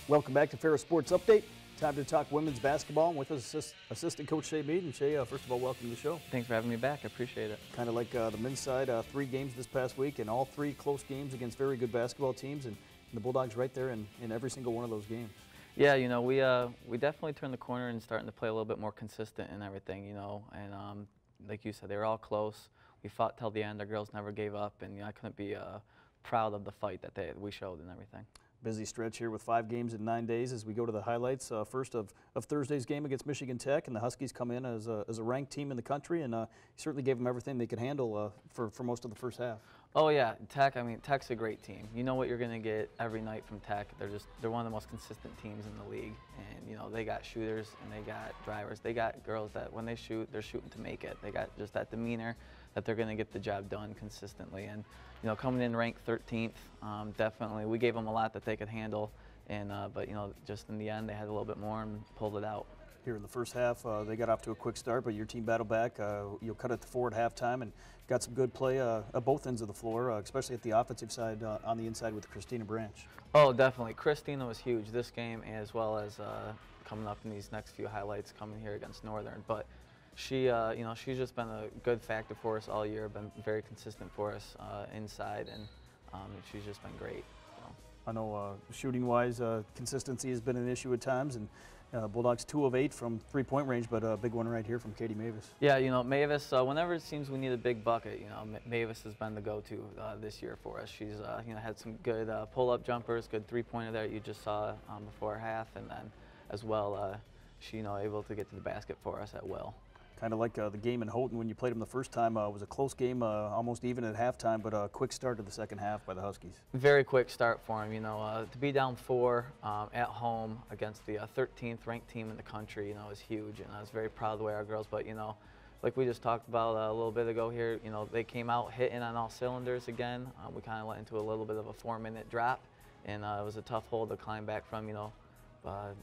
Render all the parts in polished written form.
Welcome back to Ferris Sports Update. Time to talk women's basketball. And with us, assistant coach Shea Mead. And Shea, first of all, welcome to the show. Thanks for having me back. I appreciate it. Kind of like the men's side, 3 games this past week, and all 3 close games against very good basketball teams, and the Bulldogs right there in every single one of those games. Yeah, you know, we definitely turned the corner and starting to play a little bit more consistent and everything, you know. And like you said, they were all close. We fought till the end. Our girls never gave up, and you know, I couldn't be proud of the fight that we showed and everything. Busy stretch here with 5 games in 9 days as we go to the highlights. First of Thursday's game against Michigan Tech, and the Huskies come in as a ranked team in the country, and certainly gave them everything they could handle for most of the first half. Oh yeah, Tech. I mean, Tech's a great team. You know what you're gonna get every night from Tech. They're one of the most consistent teams in the league, and you know they got shooters and they got drivers. They got girls that when they shoot, they're shooting to make it. They got just that demeanor that they're gonna get the job done consistently. And you know, coming in ranked 13th, definitely we gave them a lot that they could handle, and but you know, just in the end they had a little bit more and pulled it out. Here in the first half, they got off to a quick start, but your team battled back. You'll cut it to 4 at halftime and got some good play at both ends of the floor, especially at the offensive side on the inside with Christina Branch. Oh, definitely. Christina was huge this game, as well as coming up in these next few highlights coming here against Northern. But she, you know, she's just been a good factor for us all year. Been very consistent for us inside, and she's just been great. So. I know shooting-wise, consistency has been an issue at times, and Bulldogs 2 of 8 from 3-point range, but a big one right here from Katie Mavis. Yeah, you know, Mavis, whenever it seems we need a big bucket, you know, Mavis has been the go-to this year for us. She's, you know, had some good pull-up jumpers, good 3-pointer there you just saw before half, and then as well, she, you know, able to get to the basket for us at will. Kind of like the game in Houghton when you played them the first time. It was a close game, almost even at halftime, but a quick start to the second half by the Huskies. Very quick start for them. You know, to be down 4 at home against the 13th ranked team in the country, you know, is huge. And I was very proud of the way our girls. But you know, like we just talked about a little bit ago here, you know, they came out hitting on all cylinders again. We kind of went into a little bit of a 4-minute drop, and it was a tough hole to climb back from. You know,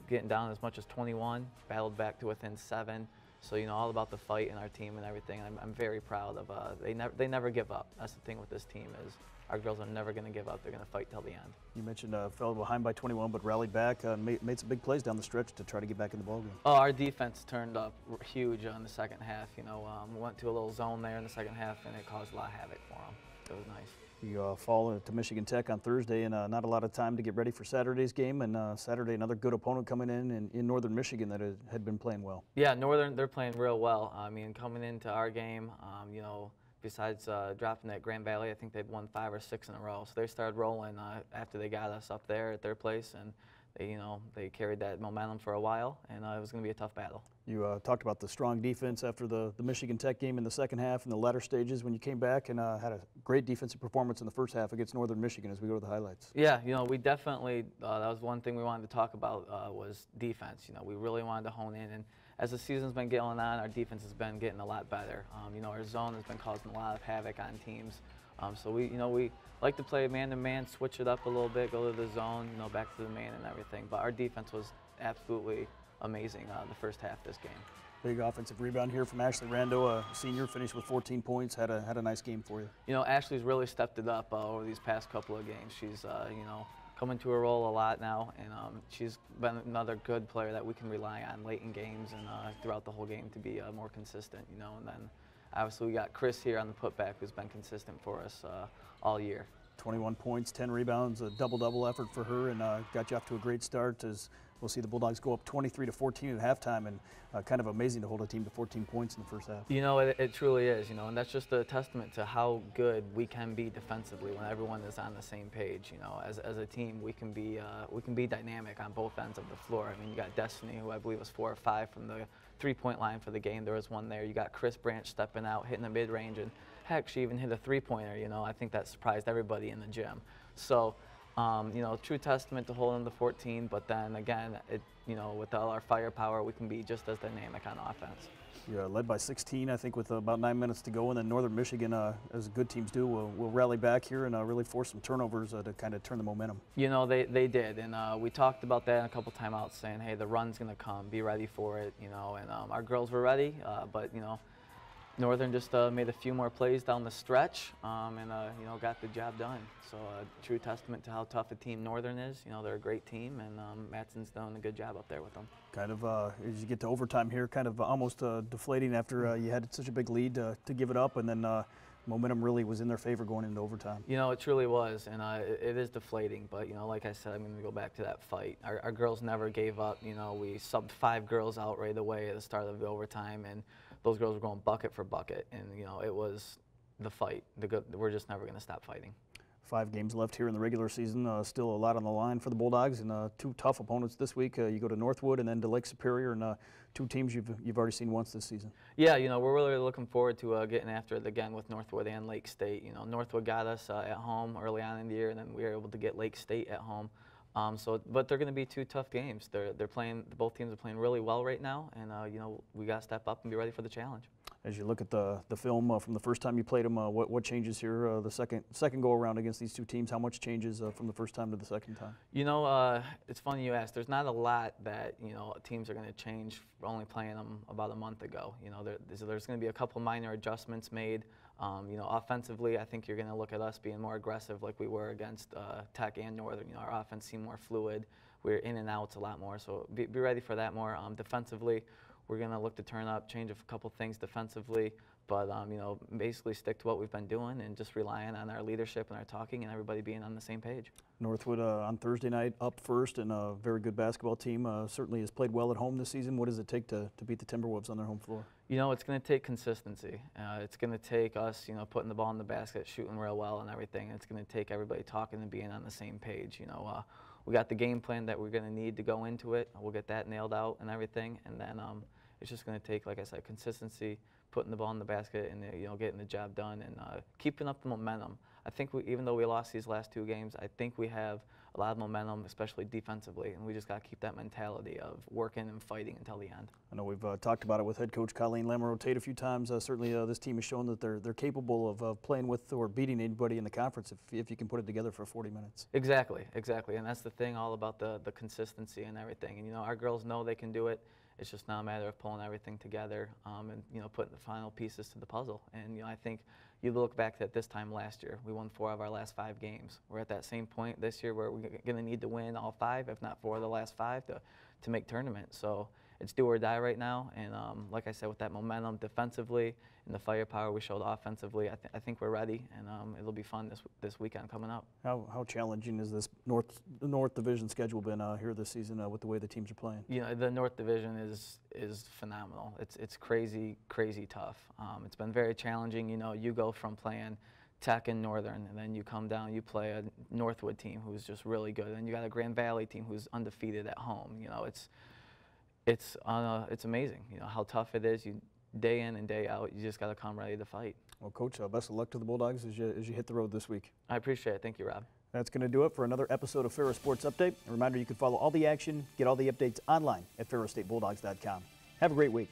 getting down as much as 21, battled back to within 7. So, you know, all about the fight in our team and everything. And I'm very proud of, they never give up. That's the thing with this team is our girls are never going to give up. They're going to fight till the end. You mentioned fell behind by 21, but rallied back, made some big plays down the stretch to try to get back in the ballgame. Oh, our defense turned up huge in the second half. You know, we went to a little zone there in the second half, and it caused a lot of havoc for them. It was nice. You fall to Michigan Tech on Thursday, and not a lot of time to get ready for Saturday's game. And Saturday, another good opponent coming in Northern Michigan that had been playing well. Yeah, Northern, they're playing real well. I mean, coming into our game, you know, besides dropping at Grand Valley, I think they'd won 5 or 6 in a row. So they started rolling after they got us up there at their place, and they, you know, they carried that momentum for a while, and it was going to be a tough battle. You talked about the strong defense after the Michigan Tech game in the second half and the latter stages when you came back, and had a great defensive performance in the first half against Northern Michigan as we go to the highlights. Yeah, you know, we definitely, that was one thing we wanted to talk about was defense. You know, we really wanted to hone in, and as the season's been going on, our defense has been getting a lot better. You know, our zone has been causing a lot of havoc on teams. So we, you know, we like to play man-to-man, switch it up a little bit, go to the zone, you know, back to the man and everything. But our defense was absolutely amazing the first half of this game. Big offensive rebound here from Ashley Rando, a senior, finished with 14 points, had a nice game for you. You know, Ashley's really stepped it up over these past couple of games. She's, you know, coming to her role a lot now, and she's been another good player that we can rely on late in games and throughout the whole game to be more consistent, you know. And then obviously we got Chris here on the putback who's been consistent for us all year. 21 points, 10 rebounds, a double-double effort for her, and got you off to a great start as we'll see the Bulldogs go up 23-14 at halftime, and kind of amazing to hold a team to 14 points in the first half. You know, it truly is, you know, and that's just a testament to how good we can be defensively when everyone is on the same page. You know, as a team, we can be dynamic on both ends of the floor. I mean, you got Destiny, who I believe was 4 or 5 from the 3-point line for the game. There was one there. You got Chris Branch stepping out, hitting the mid-range, and heck, she even hit a 3-pointer. You know, I think that surprised everybody in the gym. So, you know, true testament to holding the 14, but then again, you know, with all our firepower, we can be just as dynamic on offense. You're led by 16, I think, with about 9 minutes to go, and then Northern Michigan, as good teams do, will rally back here and really force some turnovers to kind of turn the momentum. You know, they did, and we talked about that in a couple timeouts, saying, hey, the run's going to come, be ready for it, you know, and our girls were ready, but, you know, Northern just made a few more plays down the stretch and you know, got the job done. So true testament to how tough a team Northern is. You know, they're a great team, and Matson's done a good job up there with them. Kind of, as you get to overtime here, kind of almost deflating after you had such a big lead to give it up, and then momentum really was in their favor going into overtime. You know, it truly was, and it is deflating. But you know, like I said, I'm going to go back to that fight. Our girls never gave up. You know, we subbed 5 girls out right away at the start of the overtime, and those girls were going bucket for bucket, and you know, it was the fight. We're just never going to stop fighting. 5 games left here in the regular season. Still a lot on the line for the Bulldogs, and 2 tough opponents this week. You go to Northwood and then to Lake Superior, and 2 teams you've already seen once this season. Yeah, you know, we're really looking forward to getting after it again with Northwood and Lake State. You know, Northwood got us at home early on in the year, and then we were able to get Lake State at home. But they're going to be 2 tough games. They're playing. Both teams are playing really well right now, and you know, we got to step up and be ready for the challenge. As you look at the film from the first time you played them, what changes here the second go around against these 2 teams? How much changes from the first time to the second time? You know, it's funny you ask. There's not a lot that, you know, teams are going to change for only playing them about a month ago. You know, there's going to be a couple minor adjustments made. You know, offensively, I think you're going to look at us being more aggressive like we were against Tech and Northern. You know, our offense seemed more fluid. We're in and outs a lot more, so be ready for that more. Defensively, we're going to look to turn up, change a couple things defensively, but you know, basically stick to what we've been doing and just relying on our leadership and our talking and everybody being on the same page. Northwood on Thursday night up first, and a very good basketball team. Certainly has played well at home this season. What does it take to beat the Timberwolves on their home floor? You know, it's going to take consistency. It's going to take us, you know, putting the ball in the basket, shooting real well and everything. It's going to take everybody talking and being on the same page. You know, we got the game plan that we're going to need to go into it. We'll get that nailed out and everything, and then it's just going to take, like I said, consistency, putting the ball in the basket, and you know, getting the job done, and keeping up the momentum. I think even though we lost these last 2 games, I think we have a lot of momentum, especially defensively, and we just got to keep that mentality of working and fighting until the end. I know we've talked about it with head coach Colleen Lamoureux-Tate a few times. Certainly, this team has shown that they're capable of playing with or beating anybody in the conference if you can put it together for 40 minutes. Exactly, and that's the thing, all about the consistency and everything. And you know, our girls know they can do it. It's just not a matter of pulling everything together and you know, putting the final pieces to the puzzle. And you know, I think you look back at this time last year, we won 4 of our last 5 games. We're at that same point this year where we're going to need to win all 5, if not 4 of the last 5, to make tournament. So it's do or die right now. And like I said, with that momentum defensively and the firepower we showed offensively, I think we're ready, and it'll be fun this weekend coming up. How challenging has this North Division schedule been here this season with the way the teams are playing? You know, the North Division is phenomenal. It's crazy tough. It's been very challenging. You know, you go from playing Tech and Northern, and then you come down, you play a Northwood team who's just really good, and you got a Grand Valley team who's undefeated at home. You know, it's amazing. You know how tough it is. Day in and day out, you just got to come ready to fight. Well, Coach, best of luck to the Bulldogs as you hit the road this week. I appreciate it. Thank you, Rob. That's going to do it for another episode of Ferris Sports Update. A reminder, you can follow all the action, get all the updates online at ferrisstatebulldogs.com. Have a great week.